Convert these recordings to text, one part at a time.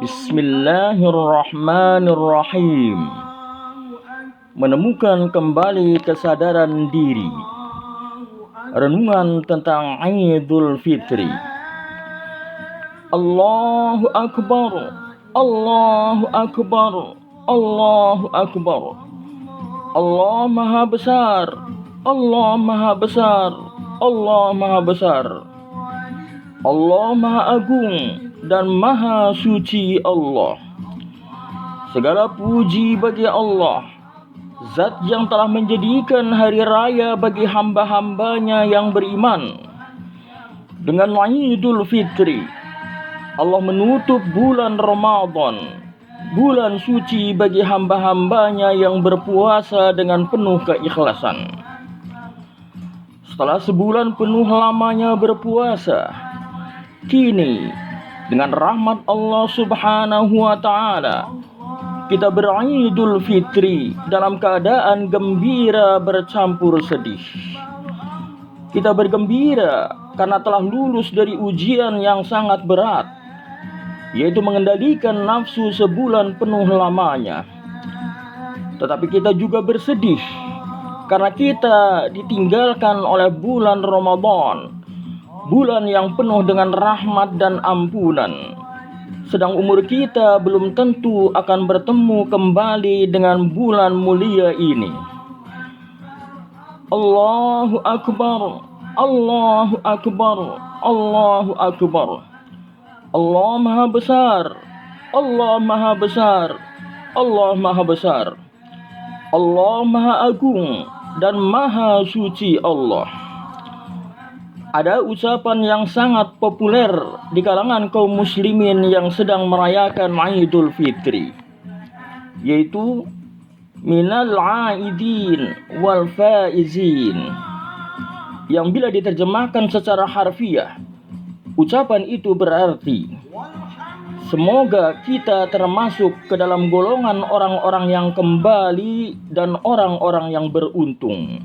Bismillahirrahmanirrahim. Menemukan kembali kesadaran diri. Renungan tentang Idul Fitri. Allahu Akbar, Allahu Akbar, Allahu Akbar. Allah Maha Besar, Allah Maha Besar, Allah Maha Besar. Allah Maha Agung dan Maha Suci Allah. Segala puji bagi Allah, Zat yang telah menjadikan hari raya bagi hamba-hambanya yang beriman. Dengan Idul Fitri, Allah menutup bulan Ramadan, bulan suci bagi hamba-hambanya yang berpuasa dengan penuh keikhlasan. Setelah sebulan penuh lamanya berpuasa, kini dengan rahmat Allah Subhanahu wa Ta'ala, kita beridul fitri dalam keadaan gembira bercampur sedih. Kita bergembira karena telah lulus dari ujian yang sangat berat, yaitu mengendalikan nafsu sebulan penuh lamanya. Tetapi kita juga bersedih karena kita ditinggalkan oleh bulan Ramadan, bulan yang penuh dengan rahmat dan ampunan. Sedang umur kita belum tentu akan bertemu kembali dengan bulan mulia ini. Allahu Akbar, Allahu Akbar, Allahu Akbar. Allah Maha Besar, Allah Maha Besar, Allah Maha Besar. Allah Maha Agung dan Maha Suci Allah. Ada ucapan yang sangat populer di kalangan kaum muslimin yang sedang merayakan Idul Fitri, yaitu minal aidin wal faizin, yang bila diterjemahkan secara harfiah, ucapan itu berarti semoga kita termasuk ke dalam golongan orang-orang yang kembali dan orang-orang yang beruntung.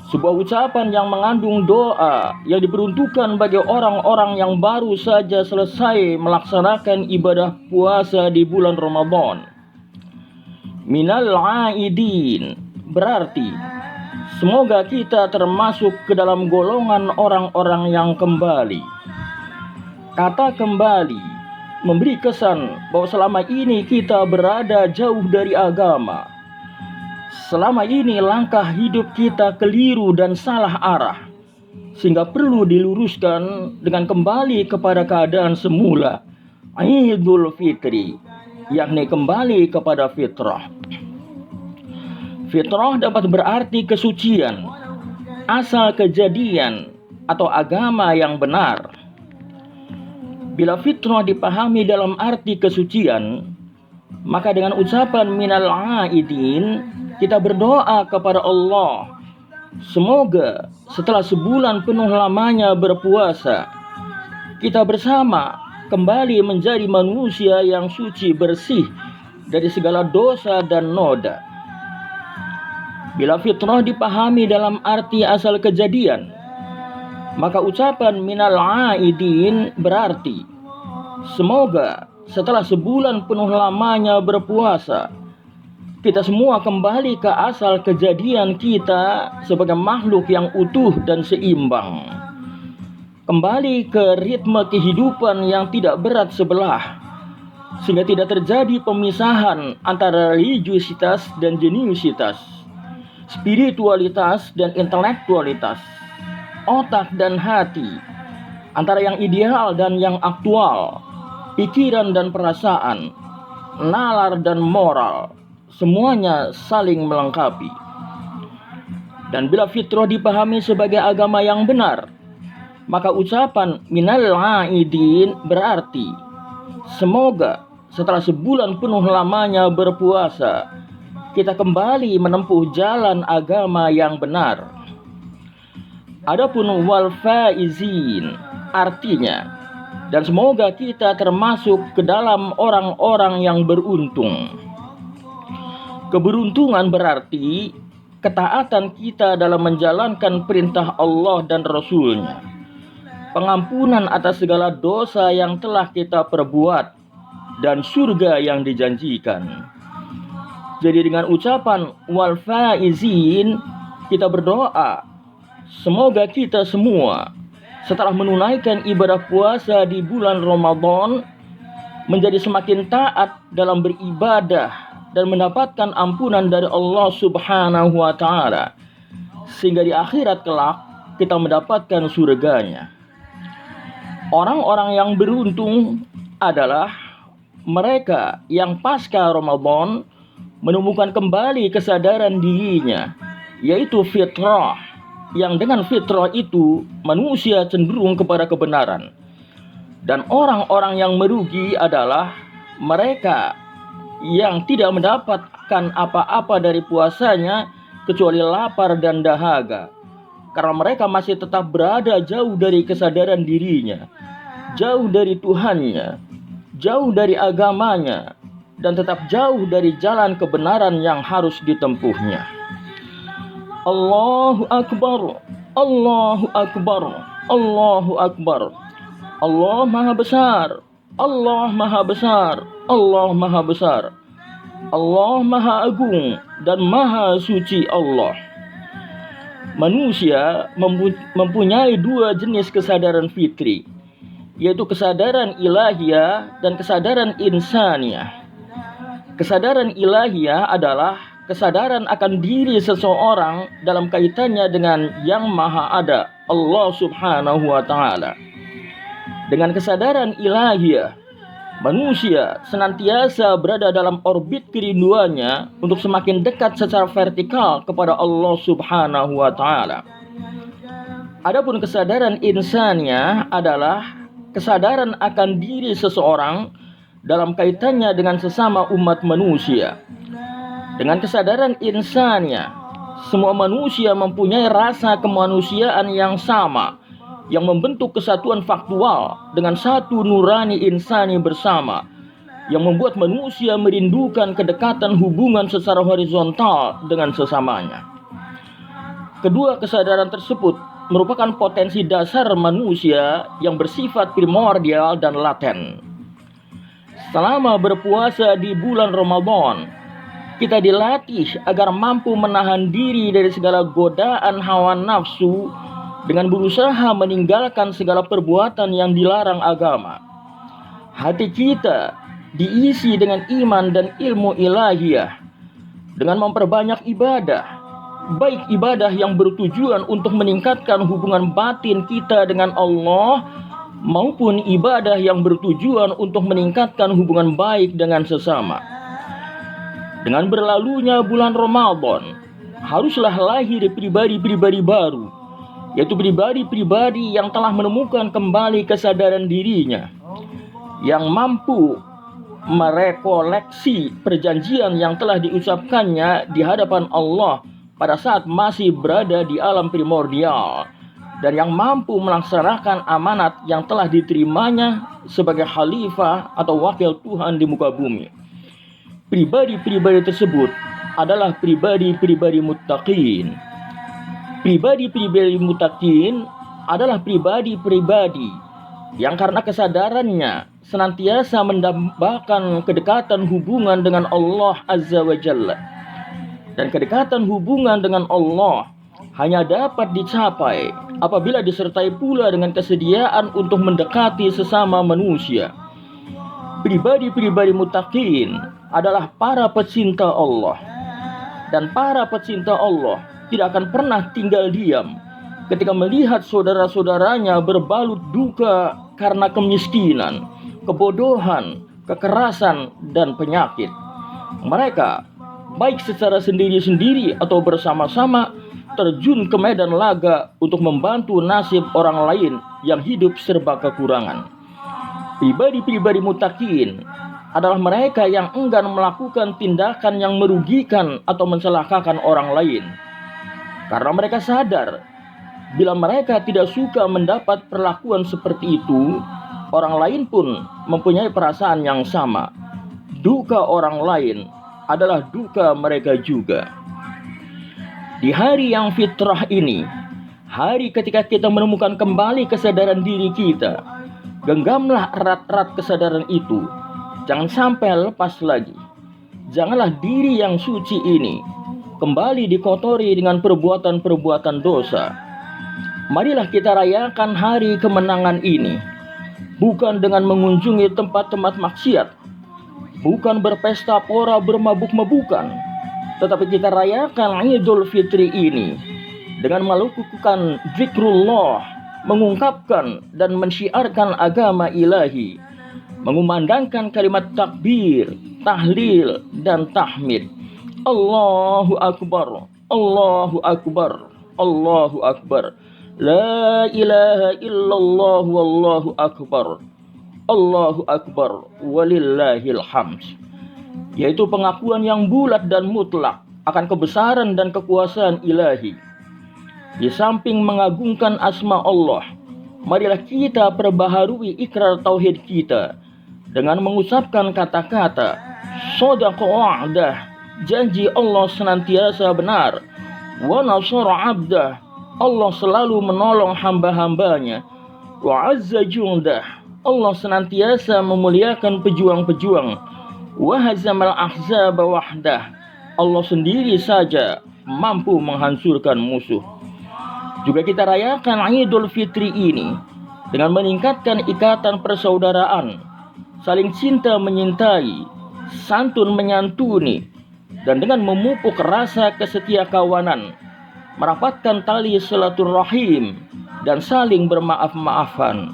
Sebuah ucapan yang mengandung doa yang diperuntukkan bagi orang-orang yang baru saja selesai melaksanakan ibadah puasa di bulan Ramadan. Minal aidin berarti semoga kita termasuk ke dalam golongan orang-orang yang kembali. Kata kembali memberi kesan bahwa selama ini kita berada jauh dari agama. Selama ini langkah hidup kita keliru dan salah arah, sehingga perlu diluruskan dengan kembali kepada keadaan semula, Idul Fitri, yakni kembali kepada fitrah. Fitrah dapat berarti kesucian, asal kejadian, atau agama yang benar. Bila fitrah dipahami dalam arti kesucian, maka dengan ucapan minal aidin, kita berdoa kepada Allah, semoga setelah sebulan penuh lamanya berpuasa, kita bersama kembali menjadi manusia yang suci bersih dari segala dosa dan noda. Bila fitrah dipahami dalam arti asal kejadian, maka ucapan minal aidin berarti semoga setelah sebulan penuh lamanya berpuasa, kita semua kembali ke asal kejadian kita sebagai makhluk yang utuh dan seimbang. Kembali ke ritme kehidupan yang tidak berat sebelah, sehingga tidak terjadi pemisahan antara religiusitas dan jeniusitas, spiritualitas dan intelektualitas, otak dan hati, antara yang ideal dan yang aktual, pikiran dan perasaan, nalar dan moral. Semuanya saling melengkapi. Dan bila fitrah dipahami sebagai agama yang benar, maka ucapan minal aidin berarti semoga setelah sebulan penuh lamanya berpuasa, kita kembali menempuh jalan agama yang benar. Adapun wal faizin artinya, dan semoga kita termasuk ke dalam orang-orang yang beruntung. Keberuntungan berarti ketaatan kita dalam menjalankan perintah Allah dan Rasul-Nya, pengampunan atas segala dosa yang telah kita perbuat, dan surga yang dijanjikan. Jadi dengan ucapan wal faizin, kita berdoa semoga kita semua setelah menunaikan ibadah puasa di bulan Ramadan menjadi semakin taat dalam beribadah dan mendapatkan ampunan dari Allah Subhanahu wa taala, sehingga di akhirat kelak kita mendapatkan surganya. Orang-orang yang beruntung adalah mereka yang pasca Ramadan menemukan kembali kesadaran dirinya, yaitu fitrah, yang dengan fitrah itu manusia cenderung kepada kebenaran. Dan orang-orang yang merugi adalah mereka yang tidak mendapatkan apa-apa dari puasanya kecuali lapar dan dahaga, karena mereka masih tetap berada jauh dari kesadaran dirinya, jauh dari Tuhannya, jauh dari agamanya, dan tetap jauh dari jalan kebenaran yang harus ditempuhnya. Allahu Akbar, Allahu Akbar, Allahu Akbar. Allah Maha Besar, Allah Maha Besar, Allah Maha Besar. Allah Maha Agung dan Maha Suci Allah. Manusia mempunyai dua jenis kesadaran fitri, yaitu kesadaran ilahiyah dan kesadaran insaniyah. Kesadaran ilahiyah adalah kesadaran akan diri seseorang dalam kaitannya dengan Yang Maha Ada, Allah Subhanahu wa taala. Dengan kesadaran ilahiyah, manusia senantiasa berada dalam orbit kerinduannya untuk semakin dekat secara vertikal kepada Allah Subhanahu wa taala. Adapun kesadaran insaniyah adalah kesadaran akan diri seseorang dalam kaitannya dengan sesama umat manusia. Dengan kesadaran insannya, semua manusia mempunyai rasa kemanusiaan yang sama, yang membentuk kesatuan faktual dengan satu nurani insani bersama, yang membuat manusia merindukan kedekatan hubungan secara horizontal dengan sesamanya. Kedua kesadaran tersebut merupakan potensi dasar manusia yang bersifat primordial dan laten. Selama berpuasa di bulan Ramadan, kita dilatih agar mampu menahan diri dari segala godaan hawa nafsu dengan berusaha meninggalkan segala perbuatan yang dilarang agama. Hati kita diisi dengan iman dan ilmu ilahiyah dengan memperbanyak ibadah, baik ibadah yang bertujuan untuk meningkatkan hubungan batin kita dengan Allah, maupun ibadah yang bertujuan untuk meningkatkan hubungan baik dengan sesama. Dengan berlalunya bulan Ramadan, haruslah lahir pribadi-pribadi baru, yaitu pribadi-pribadi yang telah menemukan kembali kesadaran dirinya, yang mampu merekoleksi perjanjian yang telah diucapkannya di hadapan Allah pada saat masih berada di alam primordial, dan yang mampu melaksanakan amanat yang telah diterimanya sebagai khalifah atau wakil Tuhan di muka bumi. Pribadi-pribadi tersebut adalah pribadi-pribadi muttaqin. Pribadi-pribadi muttaqin adalah pribadi-pribadi yang karena kesadarannya senantiasa mendambakan kedekatan hubungan dengan Allah Azza wa Jalla. Dan kedekatan hubungan dengan Allah hanya dapat dicapai apabila disertai pula dengan kesediaan untuk mendekati sesama manusia. Pribadi-pribadi muttaqin adalah para pecinta Allah. Dan para pecinta Allah tidak akan pernah tinggal diam ketika melihat saudara-saudaranya berbalut duka karena kemiskinan, kebodohan, kekerasan, dan penyakit. Mereka, baik secara sendiri-sendiri atau bersama-sama, terjun ke medan laga untuk membantu nasib orang lain yang hidup serba kekurangan. Pribadi-pribadi muttaqin adalah mereka yang enggan melakukan tindakan yang merugikan atau mencelakakan orang lain, karena mereka sadar bila mereka tidak suka mendapat perlakuan seperti itu, orang lain pun mempunyai perasaan yang sama. Duka orang lain adalah duka mereka juga. Di hari yang fitrah ini, hari ketika kita menemukan kembali kesadaran diri kita, genggamlah erat-erat kesadaran itu Jangan sampai lepas lagi. Janganlah diri yang suci ini kembali dikotori dengan perbuatan-perbuatan dosa. Marilah kita rayakan hari kemenangan ini, bukan dengan mengunjungi tempat-tempat maksiat, bukan berpesta pora bermabuk-mabukan, tetapi kita rayakan Idul Fitri ini dengan melakukan zikrullah, mengungkapkan dan mensyiarkan agama ilahi, mengumandangkan kalimat takbir, tahlil, dan tahmid. Allahu Akbar, Allahu Akbar, Allahu Akbar. La ilaha illallah wallahu akbar. Allahu akbar walillahil hamd. Yaitu pengakuan yang bulat dan mutlak akan kebesaran dan kekuasaan ilahi. Di samping mengagungkan asma Allah, marilah kita perbaharui ikrar tauhid kita dengan mengucapkan kata-kata shadaqa wa'dah, janji Allah senantiasa benar, wa nasara 'abdah, Allah selalu menolong hamba-hambanya, wa azza jundah, Allah senantiasa memuliakan pejuang-pejuang, wa hazamal ahzaba wahdah, Allah sendiri saja mampu menghancurkan musuh. Juga kita rayakan Idul Fitri ini dengan meningkatkan ikatan persaudaraan, saling cinta menyintai, santun menyantuni, dan dengan memupuk rasa kesetiakawanan, merapatkan tali silaturahim, dan saling bermaaf-maafan.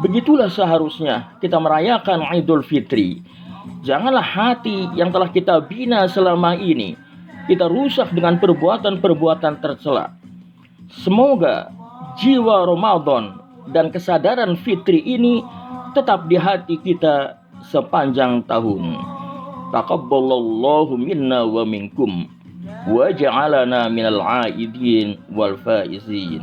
Begitulah seharusnya kita merayakan Idul Fitri. Janganlah hati yang telah kita bina selama ini kita rusak dengan perbuatan-perbuatan tercela. Semoga jiwa Ramadan dan kesadaran fitri ini tetap di hati kita sepanjang tahun. Taqabbalallahu minna wa minkum wa ja'alana minal aidin wal faizin.